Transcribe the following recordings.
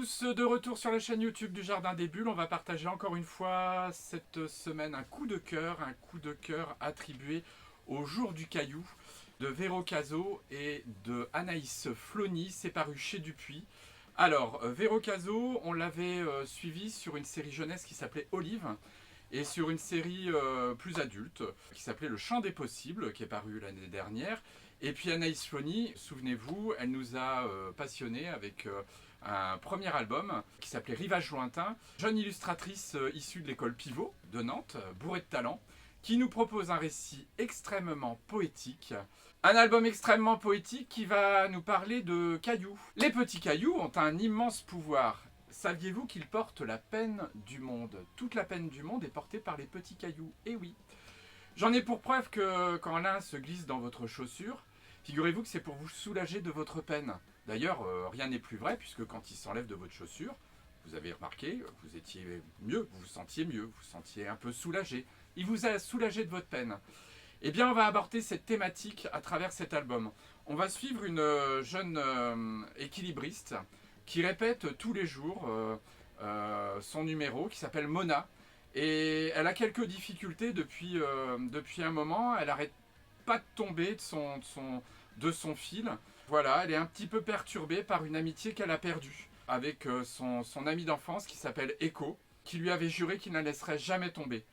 tous, de retour sur la chaîne YouTube du Jardin des Bulles. On va partager encore une fois cette semaine un coup de cœur attribué au Jour du Caillou de Véro Cazot et de Anaïs Flony. C'est paru chez Dupuis. Alors, Véro Cazot, on l'avait suivi sur une série jeunesse qui s'appelait Olive et sur une série plus adulte qui s'appelait Le Chant des Possibles, qui est paru l'année dernière. Et puis Anaïs Flony, souvenez-vous, elle nous a passionnés avec un premier album qui s'appelait Rivage lointain, jeune illustratrice issue de l'école Pivot de Nantes, bourrée de talent, qui nous propose un récit extrêmement poétique. Un album extrêmement poétique qui va nous parler de cailloux. Les petits cailloux ont un immense pouvoir. Saviez-vous qu'ils portent la peine du monde? Toute la peine du monde est portée par les petits cailloux. Eh oui. J'en ai pour preuve que quand l'un se glisse dans votre chaussure, figurez-vous que c'est pour vous soulager de votre peine. D'ailleurs, rien n'est plus vrai, puisque quand il s'enlève de votre chaussure, vous avez remarqué, vous étiez mieux, vous vous sentiez un peu soulagé. Il vous a soulagé de votre peine. Eh bien, on va aborder cette thématique à travers cet album. On va suivre une jeune équilibriste qui répète tous les jours son numéro, qui s'appelle Mona. Et elle a quelques difficultés depuis un moment. Elle n'arrête pas de tomber de son fil. Voilà, elle est un petit peu perturbée par une amitié qu'elle a perdue avec son ami d'enfance qui s'appelle Echo, qui lui avait juré qu'il ne la laisserait jamais tomber.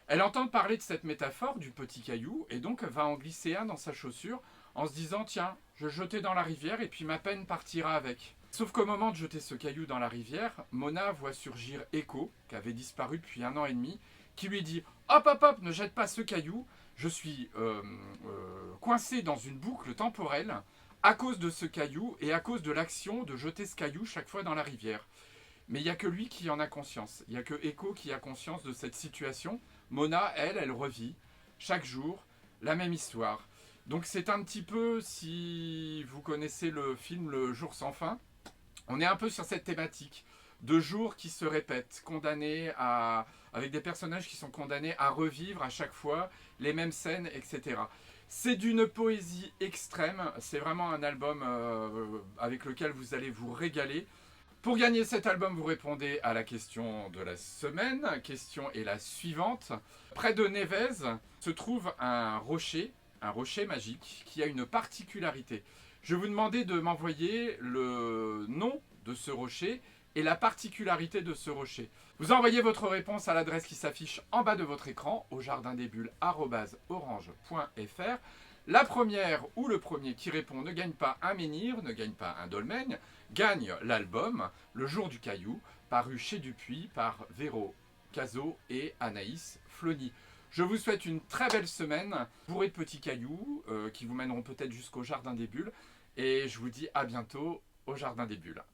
Elle entend parler de cette métaphore du petit caillou et donc va en glisser un dans sa chaussure en se disant « Tiens, je vais le jeter dans la rivière et puis ma peine partira avec ». Sauf qu'au moment de jeter ce caillou dans la rivière, Mona voit surgir Echo, qui avait disparu depuis 1 an et demi, qui lui dit « Hop, hop, hop, ne jette pas ce caillou, je suis coincé dans une boucle temporelle à cause de ce caillou et à cause de l'action de jeter ce caillou chaque fois dans la rivière. » Mais il n'y a que lui qui en a conscience, il n'y a que Echo qui a conscience de cette situation. Mona, elle revit chaque jour la même histoire. Donc c'est un petit peu, si vous connaissez le film Le Jour sans fin, on est un peu sur cette thématique de jours qui se répètent, avec des personnages qui sont condamnés à revivre à chaque fois les mêmes scènes, etc. C'est d'une poésie extrême, c'est vraiment un album avec lequel vous allez vous régaler. Pour gagner cet album, vous répondez à la question de la semaine. La question est la suivante. Près de Névez se trouve un rocher magique qui a une particularité. Je vais vous demander de m'envoyer le nom de ce rocher et la particularité de ce rocher. Vous envoyez votre réponse à l'adresse qui s'affiche en bas de votre écran au jardindesbulles@orange.fr. La première ou le premier qui répond ne gagne pas un menhir, ne gagne pas un dolmen, gagne l'album Le Jour du Caillou, paru chez Dupuis par Véro Cazot et Anaïs Flony. Je vous souhaite une très belle semaine, bourrée de petits cailloux, qui vous mèneront peut-être jusqu'au Jardin des Bulles. Et je vous dis à bientôt au Jardin des Bulles.